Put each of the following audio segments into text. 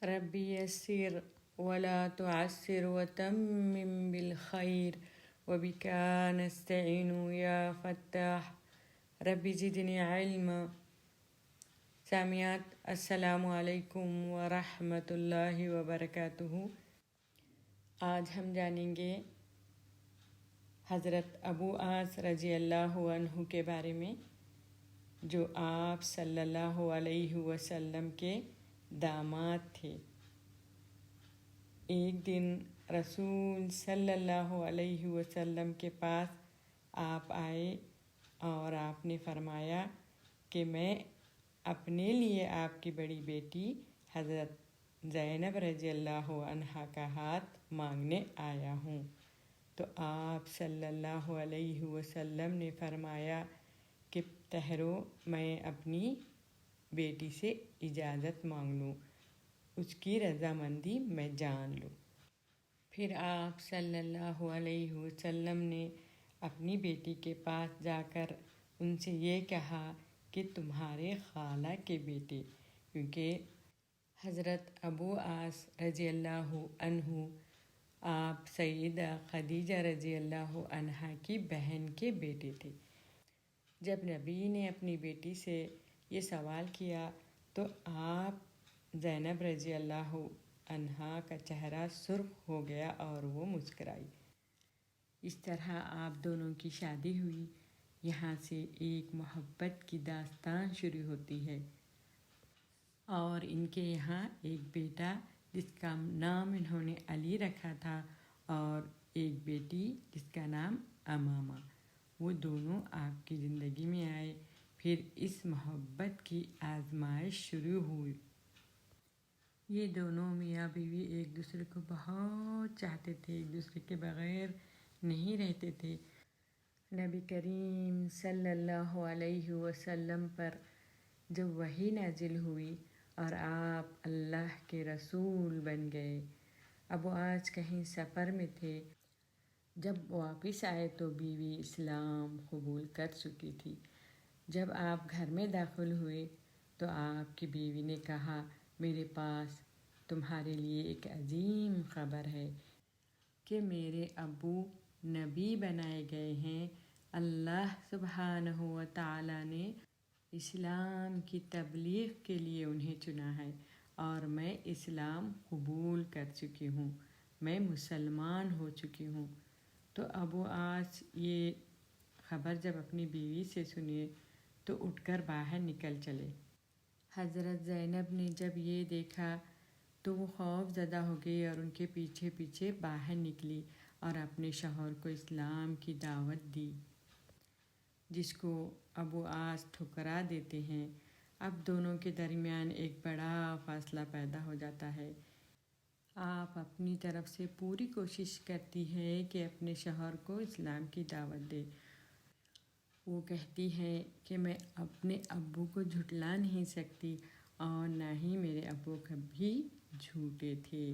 ربی یسر ولا تعسر وتمم بالخیر وبک نستعین یا فتاح ربی زدنی علما۔ سامعات، السلام علیکم ورحمۃ اللہ وبرکاتہ۔ آج ہم جانیں گے حضرت ابو عاص رضی اللہ عنہ کے بارے میں، جو آپ صلی اللہ علیہ وسلم کے داماد تھے۔ ایک دن رسول صلی اللہ علیہ وسلم کے پاس آپ آئے اور آپ نے فرمایا کہ میں اپنے لیے آپ کی بڑی بیٹی حضرت زینب رضی اللہ عنہا کا ہاتھ مانگنے آیا ہوں۔ تو آپ صلی اللہ علیہ وسلم نے فرمایا کہ ٹھہرو، میں اپنی بیٹی سے اجازت مانگ لوں، اس کی رضامندی میں جان لوں۔ پھر آپ صلی اللہ علیہ وسلم نے اپنی بیٹی کے پاس جا کر ان سے یہ کہا کہ تمہارے خالہ کے بیٹے، کیونکہ حضرت ابو عاص رضی اللہ عنہ آپ سیدہ خدیجہ رضی اللہ عنہا کی بہن کے بیٹے تھے۔ جب نبی نے اپنی بیٹی سے یہ سوال کیا تو آپ زینب رضی اللہ عنہا کا چہرہ سرخ ہو گیا اور وہ مسکرائی۔ اس طرح آپ دونوں کی شادی ہوئی۔ یہاں سے ایک محبت کی داستان شروع ہوتی ہے، اور ان کے یہاں ایک بیٹا جس کا نام انہوں نے علی رکھا تھا، اور ایک بیٹی جس کا نام امامہ۔ وہ دونوں آپ کی زندگی میں آئے۔ پھر اس محبت کی آزمائش شروع ہوئی۔ یہ دونوں میاں بیوی ایک دوسرے کو بہت چاہتے تھے، ایک دوسرے کے بغیر نہیں رہتے تھے۔ نبی کریم صلی اللہ علیہ وسلم پر جب وحی نازل ہوئی اور آپ اللہ کے رسول بن گئے، ابو عاص کہیں سفر میں تھے۔ جب واپس آئے تو بیوی اسلام قبول کر چکی تھی۔ جب آپ گھر میں داخل ہوئے تو آپ کی بیوی نے کہا، میرے پاس تمہارے لیے ایک عظیم خبر ہے کہ میرے ابو نبی بنائے گئے ہیں۔ اللہ سبحانہ و تعالیٰ نے اسلام کی تبلیغ کے لیے انہیں چنا ہے، اور میں اسلام قبول کر چکی ہوں، میں مسلمان ہو چکی ہوں۔ تو ابو عاص یہ خبر جب اپنی بیوی سے سنے تو اٹھ کر باہر نکل چلے۔ حضرت زینب نے جب یہ دیکھا تو وہ خوف زدہ ہو گئی اور ان کے پیچھے پیچھے باہر نکلی اور اپنے شوہر کو اسلام کی دعوت دی، جس کو ابو عاص ٹھکرا دیتے ہیں۔ اب دونوں کے درمیان ایک بڑا فاصلہ پیدا ہو جاتا ہے۔ آپ اپنی طرف سے پوری کوشش کرتی ہے کہ اپنے شوہر کو اسلام کی دعوت دے۔ وہ کہتی ہے کہ میں اپنے ابو کو جھٹلا نہیں سکتی، اور نہ ہی میرے ابو کبھی جھوٹے تھے۔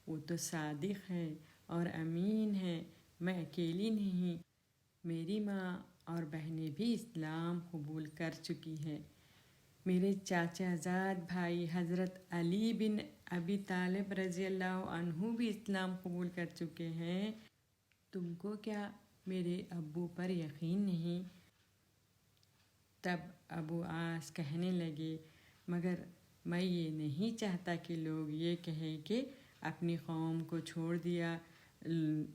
وہ تو صادق ہیں اور امین ہیں، میں اکیلی نہیں، میری ماں اور بہنیں بھی اسلام قبول کر چکی ہیں۔ میرے چاچا زاد بھائی حضرت علی بن ابی طالب رضی اللہ عنہ بھی اسلام قبول کر چکے ہیں۔ تم کو کیا میرے ابو پر یقین نہیں؟ تب ابو عاص کہنے لگے، مگر میں یہ نہیں چاہتا کہ لوگ یہ کہیں کہ اپنی قوم کو چھوڑ دیا،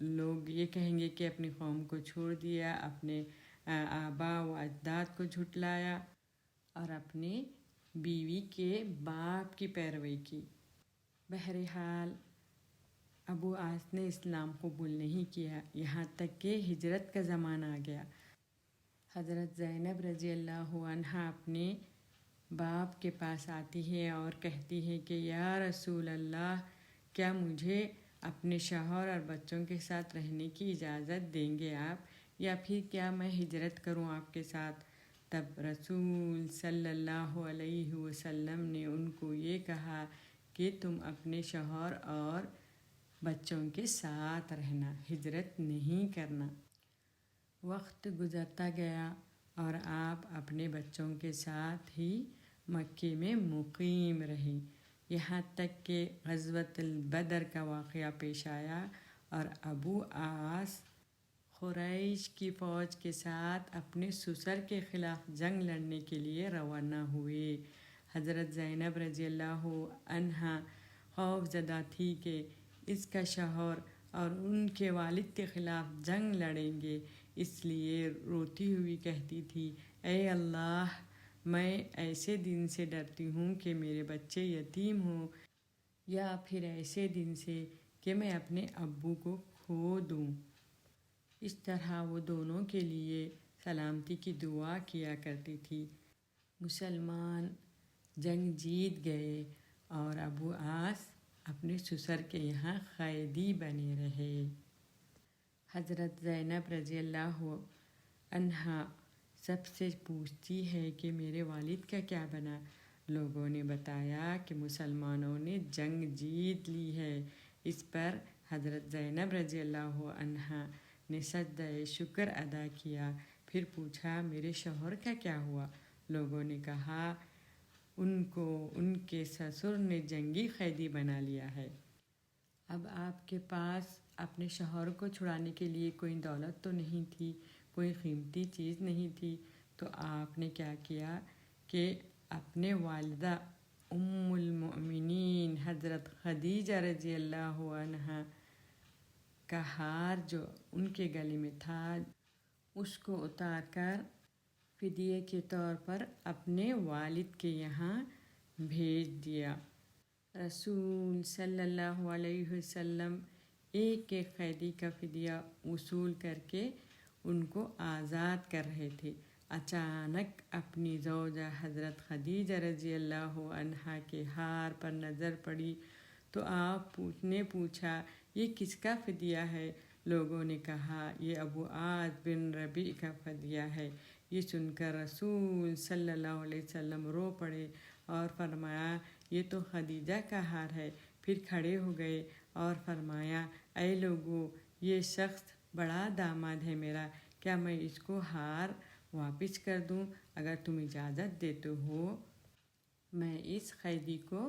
لوگ یہ کہیں گے کہ اپنی قوم کو چھوڑ دیا، اپنے آباء و اجداد کو جھٹلایا اور اپنے بیوی کے باپ کی پیروی کی۔ بہرحال ابو عاص نے اسلام قبول نہیں کیا، یہاں تک کہ ہجرت کا زمانہ آ گیا۔ حضرت زینب رضی اللہ عنہا اپنے باپ کے پاس آتی ہے اور کہتی ہے کہ یا رسول اللہ، کیا مجھے اپنے شوہر اور بچوں کے ساتھ رہنے کی اجازت دیں گے آپ، یا پھر کیا میں ہجرت کروں آپ کے ساتھ؟ تب رسول صلی اللہ علیہ وسلم نے ان کو یہ کہا کہ تم اپنے شوہر اور بچوں کے ساتھ رہنا، ہجرت نہیں کرنا۔ وقت گزرتا گیا اور آپ اپنے بچوں کے ساتھ ہی مکے میں مقیم رہے۔ یہاں تک کہ غزوۃ البدر کا واقعہ پیش آیا اور ابو عاص قریش کی فوج کے ساتھ اپنے سسر کے خلاف جنگ لڑنے کے لیے روانہ ہوئے۔ حضرت زینب رضی اللہ عنہا خوف زدہ تھی کہ اس کا شوہر اور ان کے والد کے خلاف جنگ لڑیں گے، اس لیے روتی ہوئی کہتی تھی، اے اللہ، میں ایسے دن سے ڈرتی ہوں کہ میرے بچے یتیم ہوں، یا پھر ایسے دن سے کہ میں اپنے ابو کو کھو دوں۔ اس طرح وہ دونوں کے لیے سلامتی کی دعا کیا کرتی تھی۔ مسلمان جنگ جیت گئے اور ابو عاص اپنے سسر کے یہاں قیدی بنے رہے۔ حضرت زینب رضی اللہ عنہا سب سے پوچھتی ہے کہ میرے والد کا کیا بنا؟ لوگوں نے بتایا کہ مسلمانوں نے جنگ جیت لی ہے۔ اس پر حضرت زینب رضی اللہ عنہا نے سجدہ شکر ادا کیا، پھر پوچھا، میرے شوہر کا کیا ہوا؟ لوگوں نے کہا، ان کو ان کے سسر نے جنگی قیدی بنا لیا ہے۔ اب آپ کے پاس اپنے شوہر کو چھڑانے کے لیے کوئی دولت تو نہیں تھی، کوئی قیمتی چیز نہیں تھی، تو آپ نے کیا کیا کہ اپنے والدہ ام المؤمنین حضرت خدیجہ رضی اللہ عنہا کا ہار جو ان کے گلے میں تھا، اس کو اتار کر فدیے کے طور پر اپنے والد کے یہاں بھیج دیا۔ رسول صلی اللہ علیہ وسلم ایک ایک قیدی کا فدیہ وصول کر کے ان کو آزاد کر رہے تھے۔ اچانک اپنی زوجہ حضرت خدیجہ رضی اللہ عنہا کے ہار پر نظر پڑی تو آپ نے پوچھا، یہ کس کا فدیہ ہے؟ لوگوں نے کہا، یہ ابو عاص بن ربیع کا فدیہ ہے۔ یہ سن کر رسول صلی اللہ علیہ وسلم رو پڑے اور فرمایا، یہ تو خدیجہ کا ہار ہے۔ پھر کھڑے ہو گئے اور فرمایا، اے لوگو، یہ شخص بڑا داماد ہے میرا، کیا میں اس کو ہار واپس کر دوں؟ اگر تم اجازت دیتے ہو میں اس قیدی کو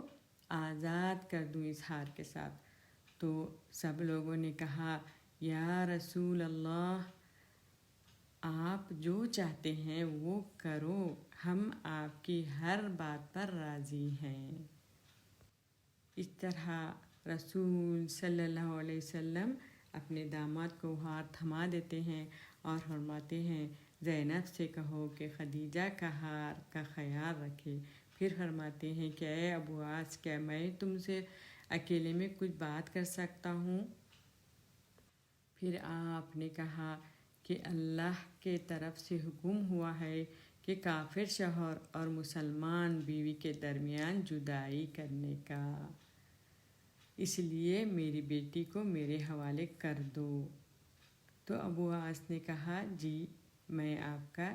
آزاد کر دوں اس ہار کے ساتھ۔ تو سب لوگوں نے کہا، یا رسول اللہ، آپ جو چاہتے ہیں وہ کرو، ہم آپ کی ہر بات پر راضی ہیں۔ اس طرح رسول صلی اللہ علیہ وسلم اپنے داماد کو ہار تھما دیتے ہیں اور فرماتے ہیں، زینب سے کہو کہ خدیجہ کا ہار کا خیال رکھے۔ پھر فرماتے ہیں کہ اے ابو عاص، کیا میں تم سے اکیلے میں کچھ بات کر سکتا ہوں؟ پھر آپ نے کہا کہ اللہ کے طرف سے حکم ہوا ہے کہ کافر شوہر اور مسلمان بیوی کے درمیان جدائی کرنے کا، اس لیے میری بیٹی کو میرے حوالے کر دو۔ تو ابو عاص نے کہا، جی میں آپ کا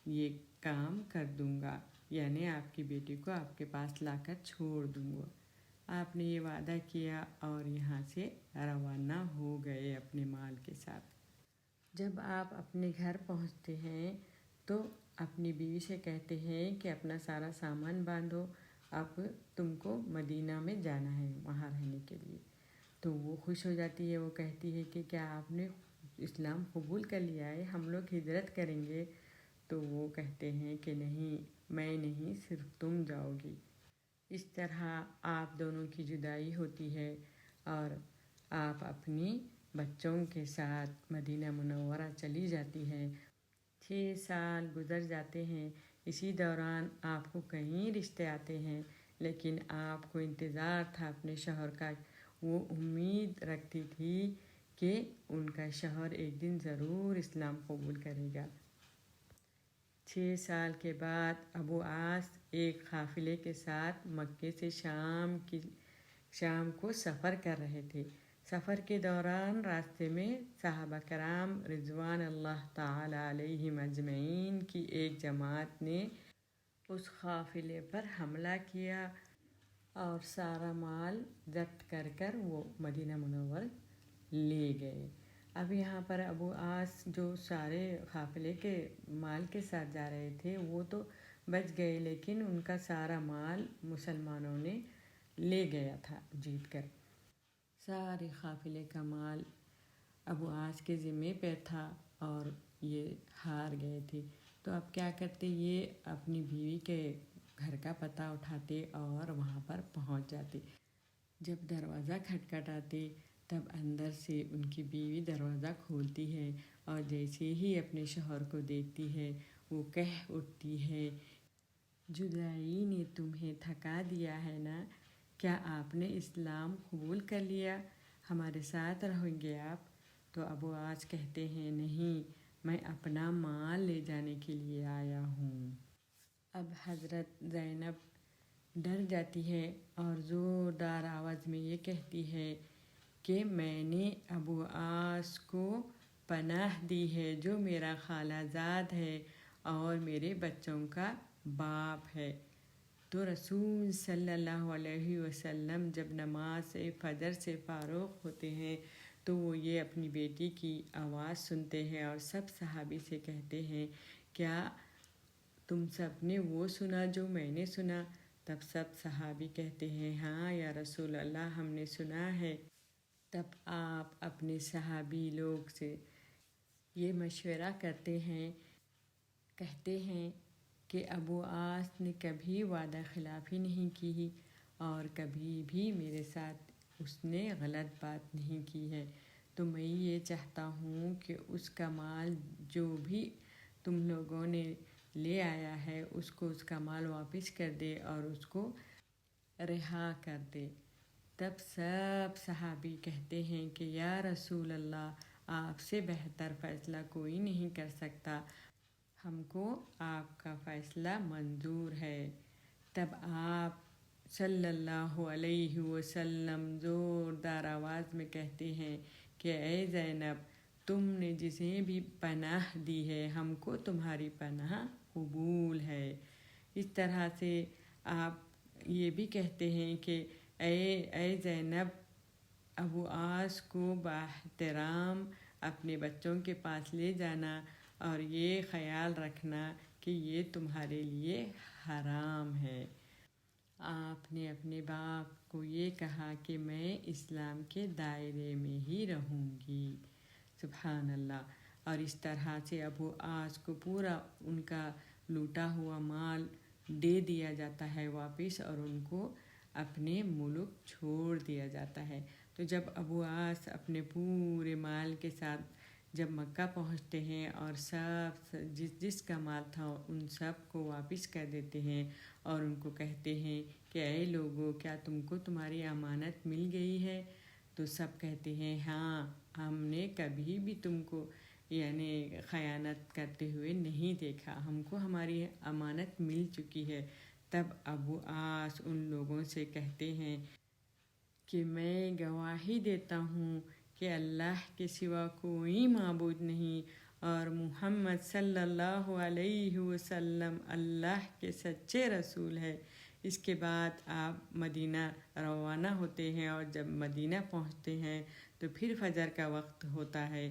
یہ کام کر دوں گا، یعنی آپ کی بیٹی کو آپ کے پاس لا کر چھوڑ دوں گا۔ آپ نے یہ وعدہ کیا اور یہاں سے روانہ ہو گئے اپنے مال کے ساتھ۔ جب آپ اپنے گھر پہنچتے ہیں تو اپنی بیوی سے کہتے ہیں کہ اپنا سارا سامان باندھو، اب تم کو مدینہ میں جانا ہے وہاں رہنے کے لیے۔ تو وہ خوش ہو جاتی ہے، وہ کہتی ہے کہ کیا آپ نے اسلام قبول کر لیا ہے؟ ہم لوگ ہجرت کریں گے۔ تو وہ کہتے ہیں کہ نہیں، میں نہیں، صرف تم جاؤ گی۔ اس طرح آپ دونوں کی جدائی ہوتی ہے اور آپ اپنی بچوں کے ساتھ مدینہ منورہ چلی جاتی ہیں۔ 6 سال گزر جاتے ہیں۔ اسی دوران آپ کو کئی رشتے آتے ہیں، لیکن آپ کو انتظار تھا اپنے شوہر کا۔ وہ امید رکھتی تھی کہ ان کا شوہر ایک دن ضرور اسلام قبول کرے گا۔ 6 سال کے بعد ابو عاص ایک قافلے کے ساتھ مکے سے شام کو سفر کر رہے تھے۔ سفر کے دوران راستے میں صحابہ کرام رضوان اللہ تعالی علیہم اجمعین کی ایک جماعت نے اس قافلے پر حملہ کیا اور سارا مال ضبط کر کر وہ مدینہ منورہ لے گئے۔ اب یہاں پر ابو عاص جو سارے قافلے کے مال کے ساتھ جا رہے تھے وہ تو بچ گئے، لیکن ان کا سارا مال مسلمانوں نے لے گیا تھا جیت کر۔ سارے قافلے کا مال ابو عاص کے ذمے پہ تھا اور یہ ہار گئے تھے۔ تو اب کیا کرتے، یہ اپنی بیوی کے گھر کا پتہ اٹھاتے اور وہاں پر پہنچ جاتے۔ جب دروازہ کھٹکھٹاتے تب اندر سے ان کی بیوی دروازہ کھولتی ہے اور جیسے ہی اپنے شوہر کو دیکھتی ہے وہ کہہ اٹھتی ہے، جدائی نے تمہیں تھکا دیا ہے نا؟ کیا آپ نے اسلام قبول کر لیا؟ ہمارے ساتھ رہیں گے آپ؟ تو ابو عاص کہتے ہیں، نہیں، میں اپنا مال لے جانے کے لیے آیا ہوں۔ اب حضرت زینب ڈر جاتی ہے اور زوردار آواز میں یہ کہتی ہے کہ میں نے ابو عاص کو پناہ دی ہے جو میرا خالہ زاد ہے اور میرے بچوں کا باپ ہے۔ تو رسول صلی اللہ علیہ وسلم جب نماز فجر سے فارغ ہوتے ہیں تو وہ یہ اپنی بیٹی کی آواز سنتے ہیں اور سب صحابی سے کہتے ہیں، کیا تم سب نے وہ سنا جو میں نے سنا؟ تب سب صحابی کہتے ہیں، ہاں یا رسول اللہ، ہم نے سنا ہے۔ تب آپ اپنے صحابی لوگ سے یہ مشورہ کرتے ہیں، کہتے ہیں کہ ابو عاص نے کبھی وعدہ خلافی نہیں کی اور کبھی بھی میرے ساتھ اس نے غلط بات نہیں کی ہے، تو میں یہ چاہتا ہوں کہ اس کا مال جو بھی تم لوگوں نے لے آیا ہے اس کا مال واپس کر دے اور اس کو رہا کر دے۔ تب سب صحابی کہتے ہیں کہ یا رسول اللہ، آپ سے بہتر فیصلہ کوئی نہیں کر سکتا، ہم کو آپ کا فیصلہ منظور ہے۔ تب آپ صلی اللہ علیہ وسلم زوردار آواز میں کہتے ہیں کہ اے زینب، تم نے جسے بھی پناہ دی ہے ہم کو تمہاری پناہ قبول ہے۔ اس طرح سے آپ یہ بھی کہتے ہیں کہ اے زینب، ابو عاص کو باحترام اپنے بچوں کے پاس لے جانا اور یہ خیال رکھنا کہ یہ تمہارے لیے حرام ہے۔ آپ نے اپنے باپ کو یہ کہا کہ میں اسلام کے دائرے میں ہی رہوں گی۔ سبحان اللہ۔ اور اس طرح سے ابو عاص کو پورا ان کا لوٹا ہوا مال دے دیا جاتا ہے واپس اور ان کو اپنے ملک چھوڑ دیا جاتا ہے۔ تو جب ابو عاص اپنے پورے مال کے ساتھ جب مکہ پہنچتے ہیں اور سب جس کا مال تھا ان سب کو واپس کر دیتے ہیں اور ان کو کہتے ہیں کہ اے لوگو، کیا تم کو تمہاری امانت مل گئی ہے؟ تو سب کہتے ہیں، ہاں، ہم نے کبھی بھی تم کو یعنی خیانت کرتے ہوئے نہیں دیکھا، ہم کو ہماری امانت مل چکی ہے۔ تب ابو عاص ان لوگوں سے کہتے ہیں کہ میں گواہی دیتا ہوں کہ اللہ کے سوا کوئی معبود نہیں اور محمد صلی اللہ علیہ وسلم اللہ کے سچے رسول ہے۔ اس کے بعد آپ مدینہ روانہ ہوتے ہیں اور جب مدینہ پہنچتے ہیں تو پھر فجر کا وقت ہوتا ہے۔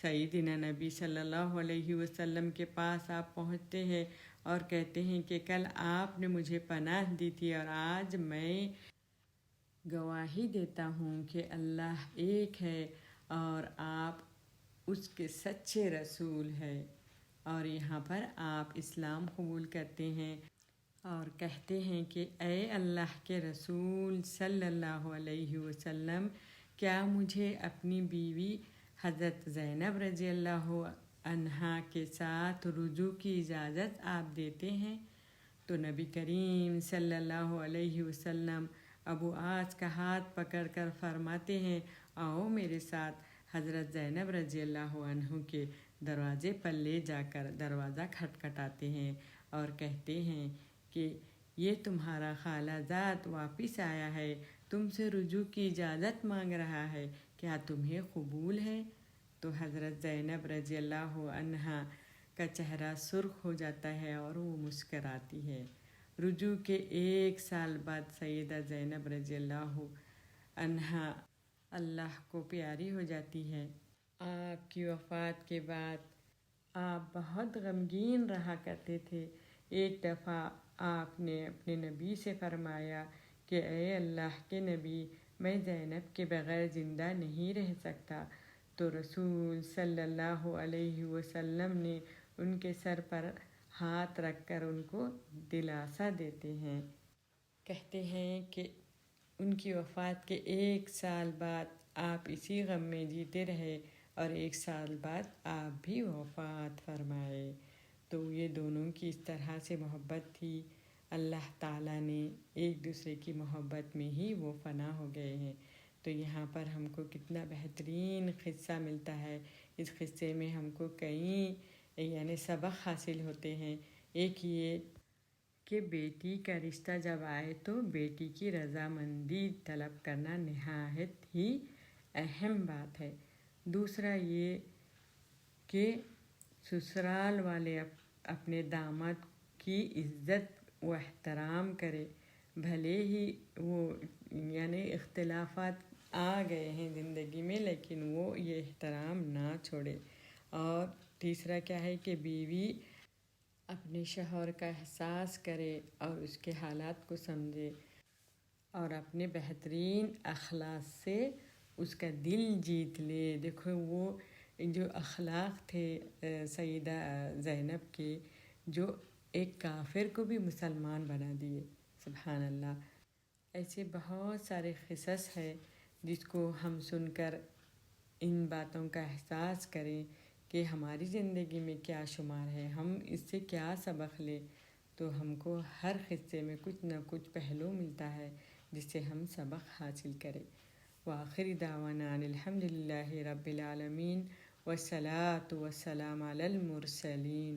سیدنا نبی صلی اللہ علیہ وسلم کے پاس آپ پہنچتے ہیں اور کہتے ہیں کہ کل آپ نے مجھے پناہ دی تھی اور آج میں گواہی دیتا ہوں کہ اللہ ایک ہے اور آپ اس کے سچے رسول ہیں۔ اور یہاں پر آپ اسلام قبول کرتے ہیں اور کہتے ہیں کہ اے اللہ کے رسول صلی اللہ علیہ وسلم، کیا مجھے اپنی بیوی حضرت زینب رضی اللہ عنہا کے ساتھ رجوع کی اجازت آپ دیتے ہیں؟ تو نبی کریم صلی اللہ علیہ وسلم ابو عاص کا ہاتھ پکڑ کر فرماتے ہیں، آؤ میرے ساتھ۔ حضرت زینب رضی اللہ عنہ کے دروازے پر لے جا کر دروازہ کھٹکھٹاتے ہیں اور کہتے ہیں کہ یہ تمہارا خالہ زاد واپس آیا ہے، تم سے رجوع کی اجازت مانگ رہا ہے، کیا تمہیں قبول ہے؟ تو حضرت زینب رضی اللہ عنہا کا چہرہ سرخ ہو جاتا ہے اور وہ مسکراتی ہے۔ رجوع کے 1 سال بعد سیدہ زینب رضی اللہ عنہا اللہ کو پیاری ہو جاتی ہے۔ آپ کی وفات کے بعد آپ بہت غمگین رہا کرتے تھے۔ ایک دفعہ آپ نے اپنے نبی سے فرمایا کہ اے اللہ کے نبی، میں زینب کے بغیر زندہ نہیں رہ سکتا۔ تو رسول صلی اللہ علیہ وسلم نے ان کے سر پر ہاتھ رکھ کر ان کو دلاسا دیتے ہیں۔ کہتے ہیں کہ ان کی وفات کے 1 سال بعد آپ اسی غم میں جیتے رہے اور 1 سال بعد آپ بھی وفات فرمائے۔ تو یہ دونوں کی اس طرح سے محبت تھی، اللہ تعالیٰ نے ایک دوسرے کی محبت میں ہی وہ فنا ہو گئے ہیں۔ تو یہاں پر ہم کو کتنا بہترین قصہ ملتا ہے۔ اس قصے میں ہم کو کئی یعنی سبق حاصل ہوتے ہیں۔ ایک یہ کہ بیٹی کا رشتہ جب آئے تو بیٹی کی رضامندی طلب کرنا نہایت ہی اہم بات ہے۔ دوسرا یہ کہ سسرال والے اپنے داماد کی عزت و احترام کرے، بھلے ہی وہ یعنی اختلافات آ گئے ہیں زندگی میں، لیکن وہ یہ احترام نہ چھوڑے۔ اور تیسرا کیا ہے کہ بیوی اپنے شوہر کا احساس کرے اور اس کے حالات کو سمجھے اور اپنے بہترین اخلاق سے اس کا دل جیت لے۔ دیکھو وہ جو اخلاق تھے سیدہ زینب کے، جو ایک کافر کو بھی مسلمان بنا دیے، سبحان اللہ۔ ایسے بہت سارے قصص ہیں جس کو ہم سن کر ان باتوں کا احساس کریں کہ ہماری زندگی میں کیا شمار ہے، ہم اس سے کیا سبق لیں۔ تو ہم کو ہر قصے میں کچھ نہ کچھ پہلو ملتا ہے جس سے ہم سبق حاصل کریں۔ وآخر دعوانا ان الحمد للہ رب العالمین والصلاة والسلام علی المرسلین۔